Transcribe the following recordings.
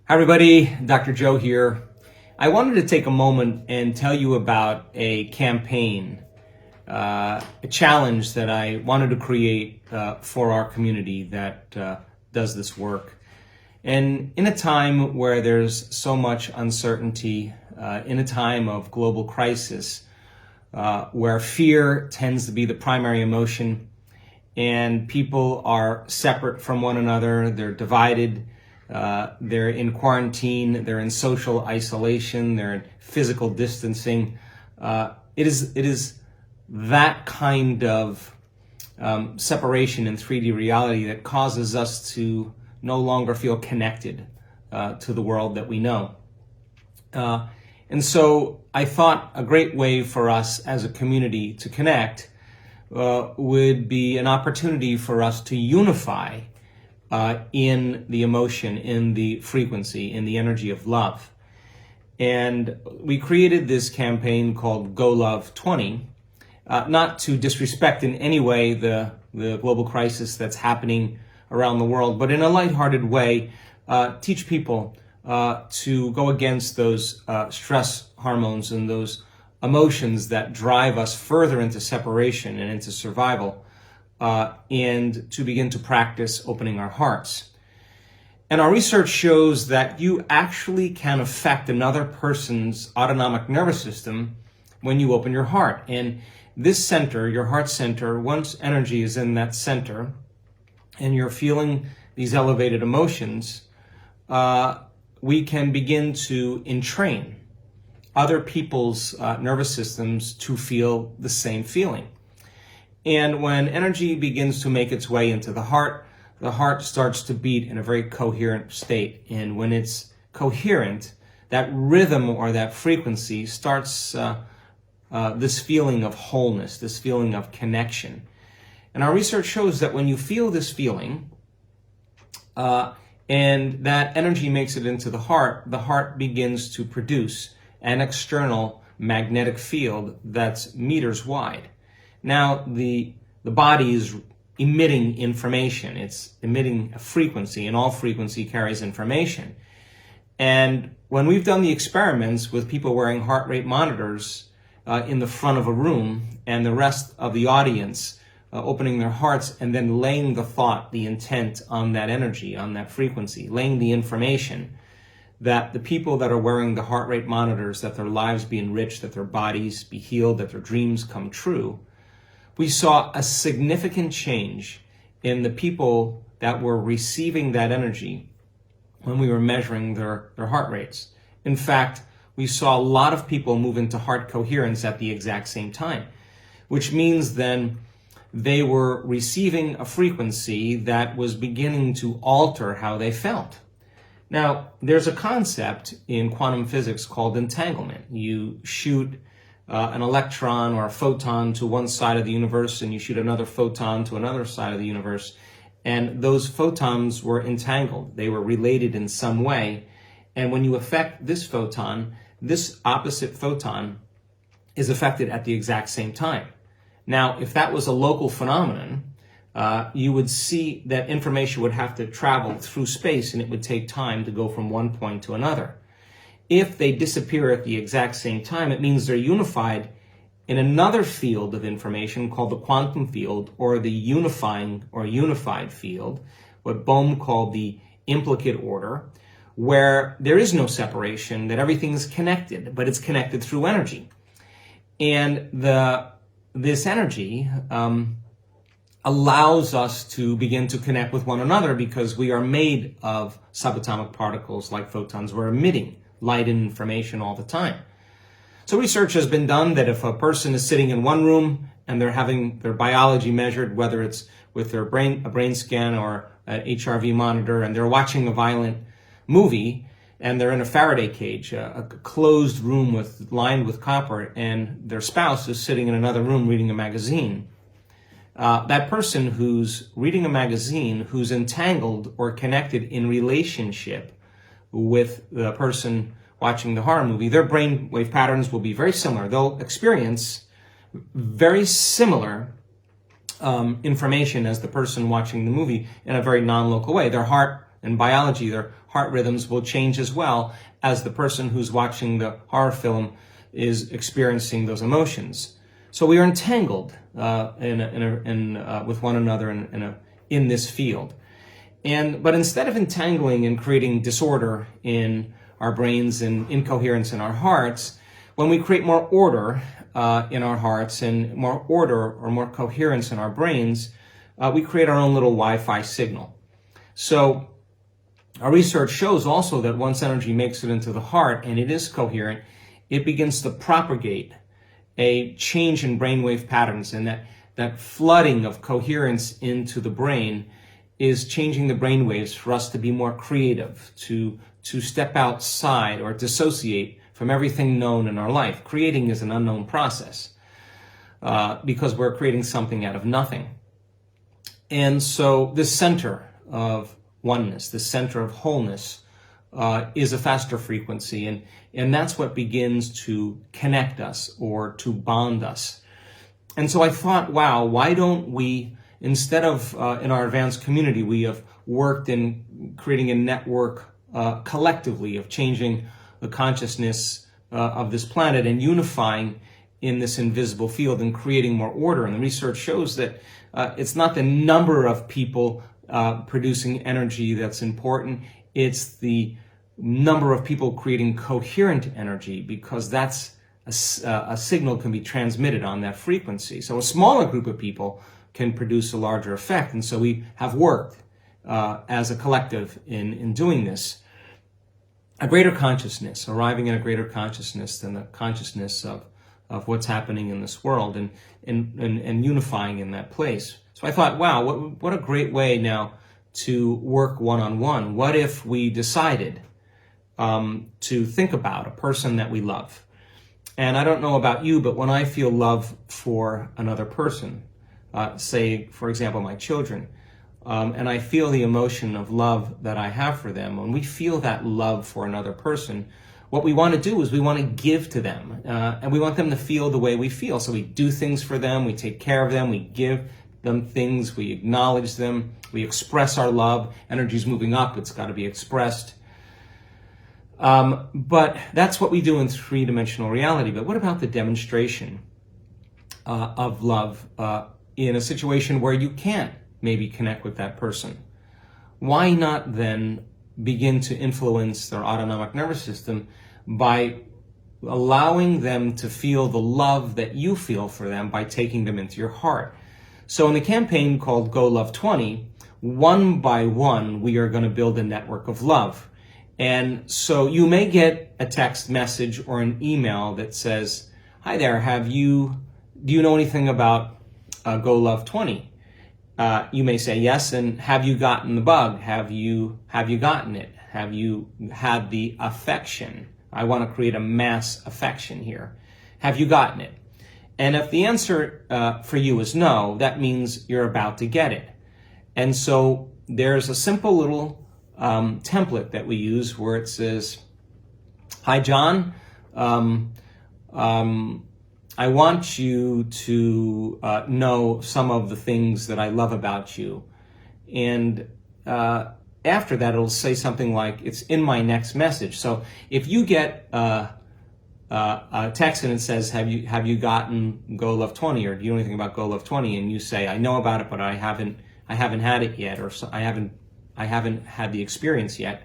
Hi everybody, Dr. Joe here. I wanted to take a moment and tell you about a campaign, a challenge that I wanted to create for our community that does this work. And in a time where there's so much uncertainty, in a time of global crisis, where fear tends to be the primary emotion and people are separate from one another, they're divided, they're in quarantine, they're in social isolation, they're in physical distancing. It is that kind of separation in 3D reality that causes us to no longer feel connected to the world that we know. And so I thought a great way for us as a community to connect would be an opportunity for us to unify in the emotion, in the frequency, in the energy of love. And we created this campaign called GOLOV-20, not to disrespect in any way the global crisis that's happening around the world, but in a lighthearted way, teach people to go against those stress hormones and those emotions that drive us further into separation and into survival, and to begin to practice opening our hearts. And our research shows that you actually can affect another person's autonomic nervous system when you open your heart. And this center, your heart center, once energy is in that center and you're feeling these elevated emotions, we can begin to entrain other people's nervous systems to feel the same feeling. And when energy begins to make its way into the heart starts to beat in a very coherent state. And when it's coherent, that rhythm or that frequency starts this feeling of wholeness, this feeling of connection. And our research shows that when you feel this feeling, and that energy makes it into the heart begins to produce an external magnetic field that's meters wide. Now, the body is emitting information. It's emitting a frequency, and all frequency carries information. And when we've done the experiments with people wearing heart rate monitors in the front of a room and the rest of the audience opening their hearts and then laying the thought, the intent on that energy, on that frequency, laying the information, that the people that are wearing the heart rate monitors, that their lives be enriched, that their bodies be healed, that their dreams come true, we saw a significant change in the people that were receiving that energy when we were measuring their heart rates. In fact, we saw a lot of people move into heart coherence at the exact same time, which means then they were receiving a frequency that was beginning to alter how they felt. Now, there's a concept in quantum physics called entanglement. You shoot an electron or a photon to one side of the universe, and you shoot another photon to another side of the universe, and those photons were entangled. They were related in some way, and when you affect this photon, this opposite photon is affected at the exact same time. Now, if that was a local phenomenon, you would see that information would have to travel through space, and it would take time to go from one point to another. If they disappear at the exact same time, it means they're unified in another field of information called the quantum field, or the unifying or unified field, what Bohm called the implicate order, where there is no separation, that everything is connected, but it's connected through energy. And this energy allows us to begin to connect with one another because we are made of subatomic particles like photons. We're emitting light and information all the time. So research has been done that if a person is sitting in one room and they're having their biology measured, whether it's with a brain scan or an HRV monitor, and they're watching a violent movie and they're in a Faraday cage, a closed room lined with copper, and their spouse is sitting in another room reading a magazine, that person who's reading a magazine, who's entangled or connected in relationship with the person watching the horror movie, their brainwave patterns will be very similar. They'll experience very similar information as the person watching the movie in a very non-local way. Their heart In biology, their heart rhythms will change as well as the person who's watching the horror film is experiencing those emotions. So we are entangled with one another in this field. But instead of entangling and creating disorder in our brains and incoherence in our hearts, when we create more order in our hearts and more order or more coherence in our brains, we create our own little Wi-Fi signal. So our research shows also that once energy makes it into the heart and it is coherent, it begins to propagate a change in brainwave patterns, and that flooding of coherence into the brain is changing the brainwaves for us to be more creative, to step outside or dissociate from everything known in our life. Creating is an unknown process because we're creating something out of nothing. And so this center of oneness, the center of wholeness, is a faster frequency, and that's what begins to connect us or to bond us. And so I thought, wow, why don't we, instead of in our advanced community, we have worked in creating a network collectively of changing the consciousness of this planet and unifying in this invisible field and creating more order. And the research shows that it's not the number of people producing energy that's important, it's the number of people creating coherent energy, because that's a signal can be transmitted on that frequency. So a smaller group of people can produce a larger effect. And so we have worked as a collective in doing this. A greater consciousness, arriving at a greater consciousness than the consciousness of what's happening in this world, and unifying in that place. So I thought, wow, what a great way now to work one-on-one. What if we decided to think about a person that we love? And I don't know about you, but when I feel love for another person, say, for example, my children, and I feel the emotion of love that I have for them, when we feel that love for another person, what we want to do is we want to give to them, and we want them to feel the way we feel. So we do things for them, we take care of them, we give them things, we acknowledge them, we express our love. Energy's moving up, it's got to be expressed. But that's what we do in three-dimensional reality. But what about the demonstration of love in a situation where you can't maybe connect with that person? Why not then begin to influence their autonomic nervous system by allowing them to feel the love that you feel for them by taking them into your heart? So in the campaign called GOLOV-20, one by one, we are going to build a network of love. And so you may get a text message or an email that says, hi there, do you know anything about GOLOV-20? You may say yes, and have you gotten the bug? Have you gotten it? Have you had the affection? I want to create a mass affection here. Have you gotten it? And if the answer for you is no, that means you're about to get it. And so there's a simple little template that we use where it says, hi John, I want you to know some of the things that I love about you. And after that, it'll say something like, it's in my next message. So if you get a text and it says, have you gotten GOLOV-20, or do you know anything about GOLOV-20? And you say, I know about it, but I haven't had it yet, or I haven't had the experience yet.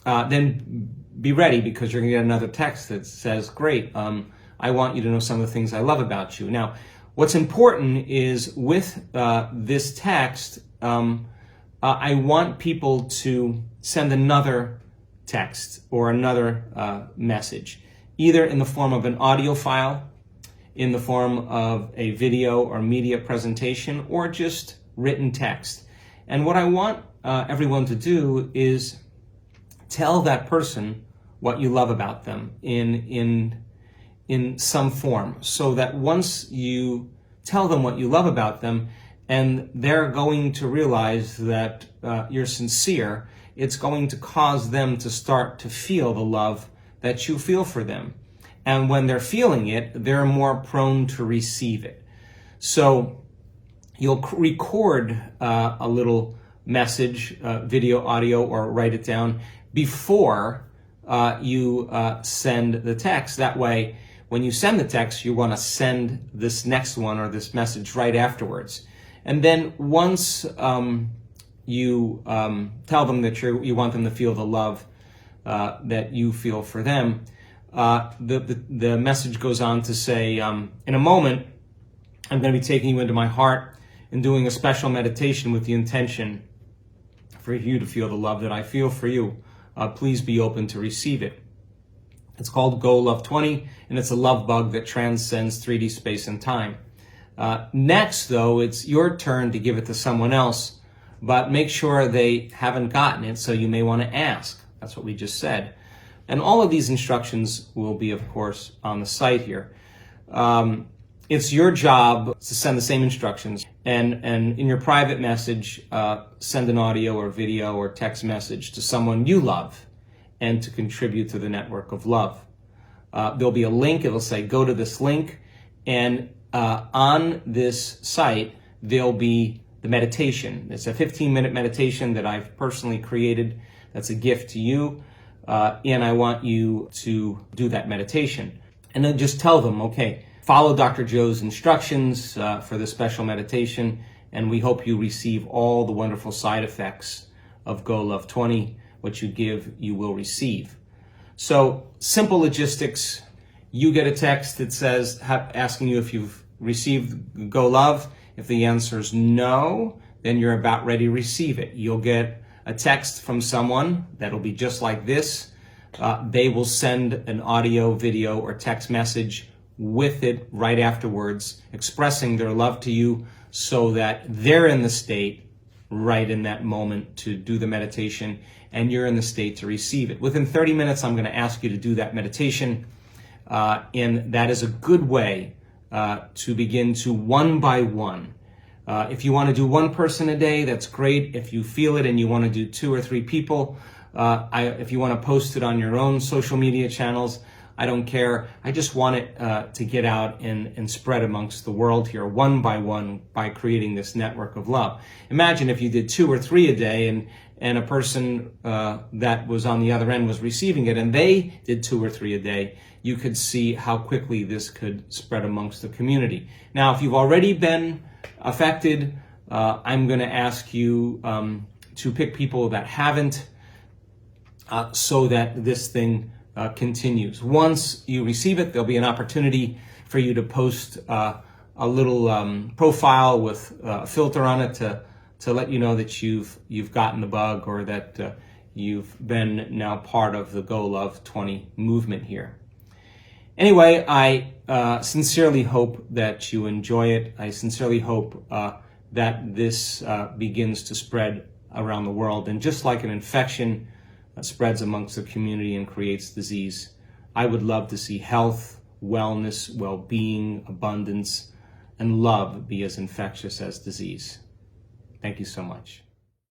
Then be ready, because you're going to get another text that says, great, I want you to know some of the things I love about you. Now, what's important is with this text, I want people to send another text or another message, either in the form of an audio file, in the form of a video or media presentation, or just written text. And what I want everyone to do is tell that person what you love about them in some form, so that once you tell them what you love about them, and they're going to realize that you're sincere, it's going to cause them to start to feel the love that you feel for them. And when they're feeling it, they're more prone to receive it. So you'll record a little message, video, audio, or write it down before you send the text. That way, when you send the text, you want to send this next one or this message right afterwards. And then once you tell them that you want them to feel the love that you feel for them, the message goes on to say, in a moment, I'm going to be taking you into my heart and doing a special meditation with the intention for you to feel the love that I feel for you. Please be open to receive it. It's called GOLOV-20, and it's a love bug that transcends 3D space and time. Next, though, it's your turn to give it to someone else, but make sure they haven't gotten it, so you may want to ask. That's what we just said. And all of these instructions will be, of course, on the site here. It's your job to send the same instructions, and in your private message, send an audio or video or text message to someone you love and to contribute to the network of love. There'll be a link. It'll say, go to this link, and on this site, there'll be the meditation. It's a 15-minute meditation that I've personally created. That's a gift to you, and I want you to do that meditation. And then just tell them, okay, follow Dr. Joe's instructions for this special meditation, and we hope you receive all the wonderful side effects of GOLOV-20. What you give, you will receive. So, simple logistics. You get a text that says, asking you if you've received GOLOV. If the answer is no, then you're about ready to receive it. You'll get a text from someone that'll be just like this. They will send an audio, video, or text message with it right afterwards, expressing their love to you so that they're in the state right in that moment to do the meditation, and you're in the state to receive it. Within 30 minutes, I'm going to ask you to do that meditation, and that is a good way to begin to one by one. If you want to do one person a day, that's great. If you feel it and you want to do 2 or 3 people, if you want to post it on your own social media channels, I don't care. I just want it to get out and spread amongst the world here one by creating this network of love. Imagine if you did 2 or 3 a day and a person that was on the other end was receiving it and they did 2 or 3 a day. You could see how quickly this could spread amongst the community. Now, if you've already been affected, I'm going to ask you to pick people that haven't so that this thing continues. Once you receive it, there'll be an opportunity for you to post a little profile with a filter on it to let you know that you've gotten the bug, or that you've been now part of the GOLOV-20 movement here. Anyway, I sincerely hope that you enjoy it. I sincerely hope that this begins to spread around the world. And just like an infection spreads amongst the community and creates disease, I would love to see health, wellness, well-being, abundance, and love be as infectious as disease. Thank you so much.